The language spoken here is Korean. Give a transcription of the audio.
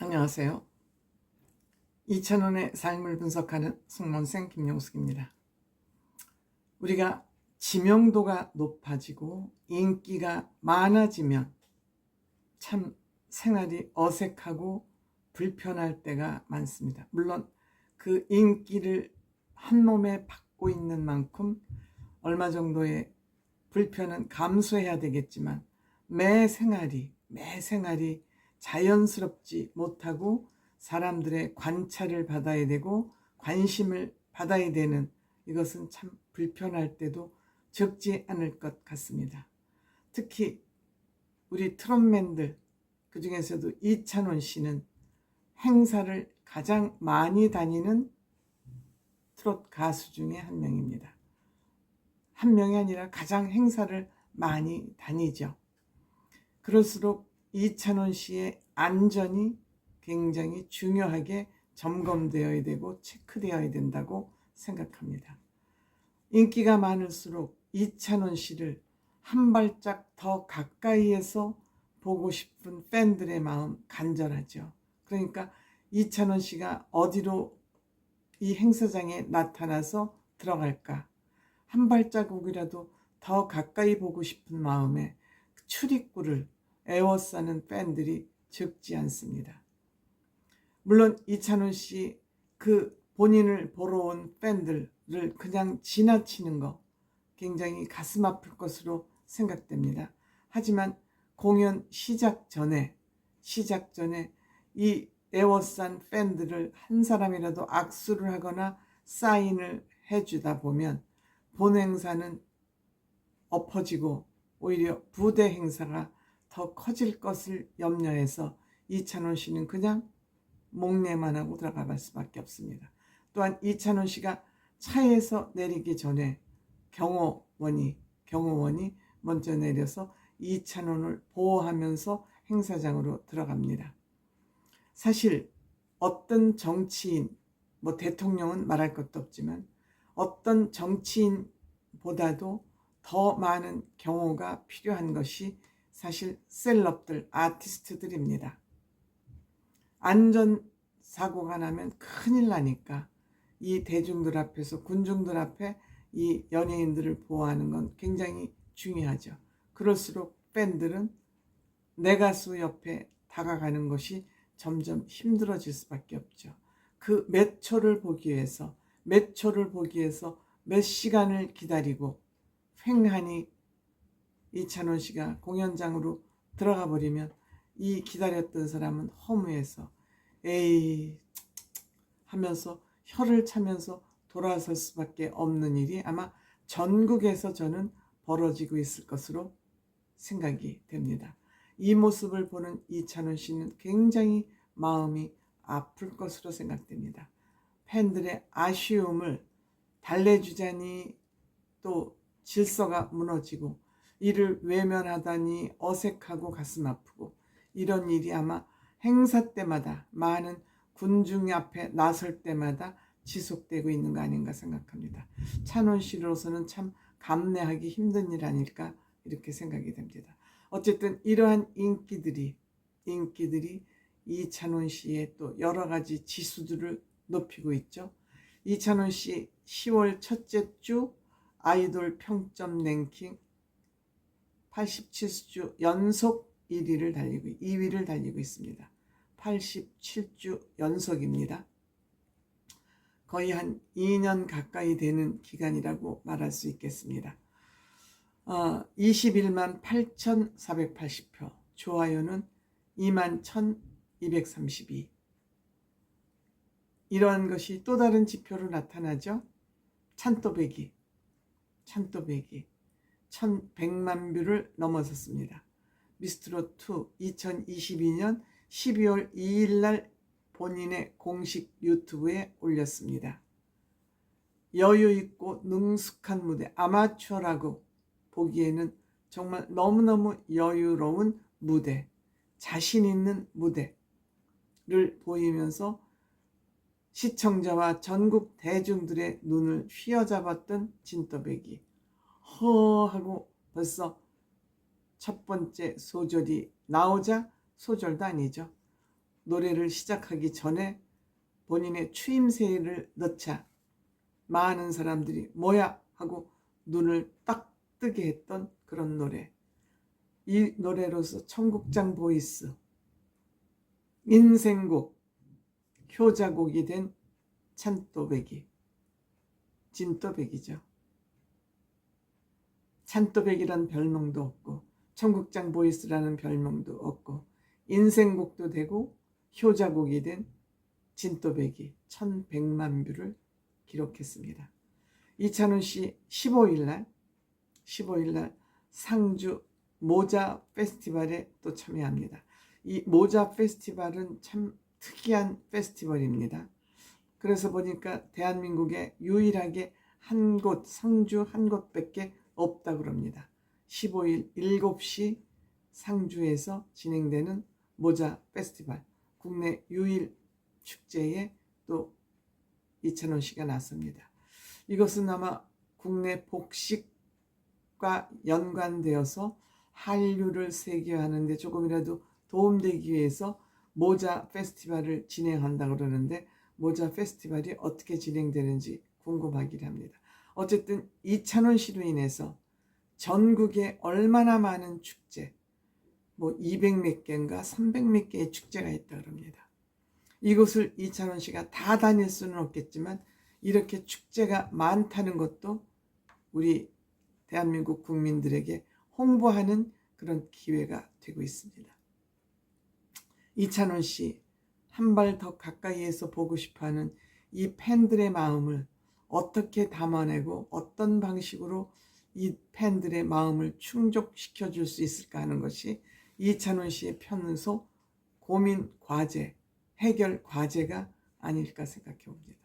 안녕하세요. 이찬원의 삶을 분석하는 숙몬생 김용숙입니다. 우리가 지명도가 높아지고 인기가 많아지면 참 생활이 어색하고 불편할 때가 많습니다. 물론 그 인기를 한 몸에 받고 있는 만큼 얼마 정도의 불편은 감수해야 되겠지만 매 생활이 자연스럽지 못하고 사람들의 관찰을 받아야 되고 관심을 받아야 되는 이것은 참 불편할 때도 적지 않을 것 같습니다. 특히 우리 트롯맨들, 그 중에서도 이찬원 씨는 행사를 가장 많이 다니는 트롯 가수 중에 한 명입니다. 한 명이 아니라 가장 행사를 많이 다니죠. 그럴수록 이찬원 씨의 안전이 굉장히 중요하게 점검되어야 되고 체크되어야 된다고 생각합니다. 인기가 많을수록 이찬원 씨를 한 발짝 더 가까이에서 보고 싶은 팬들의 마음 간절하죠. 그러니까 이찬원 씨가 어디로 이 행사장에 나타나서 들어갈까, 한 발자국이라도 더 가까이 보고 싶은 마음에 출입구를 애워싸는 팬들이 적지 않습니다. 물론 이찬원 씨 그 본인을 보러 온 팬들을 그냥 지나치는 거 굉장히 가슴 아플 것으로 생각됩니다. 하지만 공연 시작 전에 이 애워싼 팬들을 한 사람이라도 악수를 하거나 사인을 해주다 보면 본 행사는 엎어지고 오히려 부대 행사가 더 커질 것을 염려해서 이찬원 씨는 그냥 목례만 하고 들어가 볼 수밖에 없습니다. 또한 이찬원 씨가 차에서 내리기 전에 경호원이 먼저 내려서 이찬원을 보호하면서 행사장으로 들어갑니다. 사실 어떤 정치인, 대통령은 말할 것도 없지만 어떤 정치인보다도 더 많은 경호가 필요한 것이 사실 셀럽들, 아티스트들입니다. 안전사고가 나면 큰일 나니까 이 대중들 앞에서, 군중들 앞에 이 연예인들을 보호하는 건 굉장히 중요하죠. 그럴수록 팬들은 내 가수 옆에 다가가는 것이 점점 힘들어질 수밖에 없죠. 그 몇 초를 보기 위해서 몇 시간을 기다리고 횡하니 이찬원 씨가 공연장으로 들어가 버리면 이 기다렸던 사람은 허무해서 에이 하면서 혀를 차면서 돌아설 수밖에 없는 일이 아마 전국에서 저는 벌어지고 있을 것으로 생각이 됩니다. 이 모습을 보는 이찬원 씨는 굉장히 마음이 아플 것으로 생각됩니다. 팬들의 아쉬움을 달래주자니 또 질서가 무너지고 이를 외면하다니 어색하고 가슴 아프고 이런 일이 아마 행사 때마다 많은 군중 앞에 나설 때마다 지속되고 있는 거 아닌가 생각합니다. 찬원 씨로서는 참 감내하기 힘든 일 아닐까 이렇게 생각이 됩니다. 어쨌든 이러한 인기들이 이찬원 씨의 또 여러 가지 지수들을 높이고 있죠. 이찬원 씨 10월 첫째 주 아이돌 평점 랭킹 87주 연속 2위를 달리고 있습니다. 87주 연속입니다. 거의 한 2년 가까이 되는 기간이라고 말할 수 있겠습니다. 21만 8,480표, 좋아요는 2만 1,232. 이러한 것이 또 다른 지표로 나타나죠. 찬또배기 1,100만 뷰를 넘어섰습니다. 미스트롯2 2022년 12월 2일 날 본인의 공식 유튜브에 올렸습니다. 여유있고 능숙한 무대, 아마추어라고 보기에는 정말 너무너무 여유로운 무대, 자신 있는 무대를 보이면서 시청자와 전국 대중들의 눈을 휘어잡았던 진또배기. 하고 벌써 첫 번째 소절이 나오자, 소절도 아니죠, 노래를 시작하기 전에 본인의 추임새를 넣자 많은 사람들이 뭐야 하고 눈을 딱 뜨게 했던 그런 노래. 이 노래로서 청국장 보이스, 인생곡, 효자곡이 된 찬또배기, 진또배기죠. 찬또배기란 별명도 없고 청국장 보이스라는 별명도 없고 인생곡도 되고 효자곡이 된 진또배기 1100만 뷰를 기록했습니다. 이찬원 씨 15일 날 상주 모자 페스티벌에 또 참여합니다. 이 모자 페스티벌은 참 특이한 페스티벌입니다. 그래서 보니까 대한민국에 유일하게 한 곳, 상주 한 곳밖에 없다 그럽니다. 15일 7시 상주에서 진행되는 모자 페스티벌, 국내 유일 축제에 또 이찬원 씨가 나섭니다. 이것은 아마 국내 복식과 연관되어서 한류를 세계화하는 데 조금이라도 도움되기 위해서 모자 페스티벌을 진행한다 그러는데 모자 페스티벌이 어떻게 진행되는지 궁금하긴 합니다. 어쨌든 이찬원 씨로 인해서 전국에 얼마나 많은 축제, 200몇 개인가 300몇 개의 축제가 있다 그럽니다. 이곳을 이찬원 씨가 다 다닐 수는 없겠지만 이렇게 축제가 많다는 것도 우리 대한민국 국민들에게 홍보하는 그런 기회가 되고 있습니다. 이찬원 씨 한 발 더 가까이에서 보고 싶어하는 이 팬들의 마음을 어떻게 담아내고 어떤 방식으로 이 팬들의 마음을 충족시켜 줄 수 있을까 하는 것이 이찬원 씨의 편소 고민 과제, 해결 과제가 아닐까 생각해 봅니다.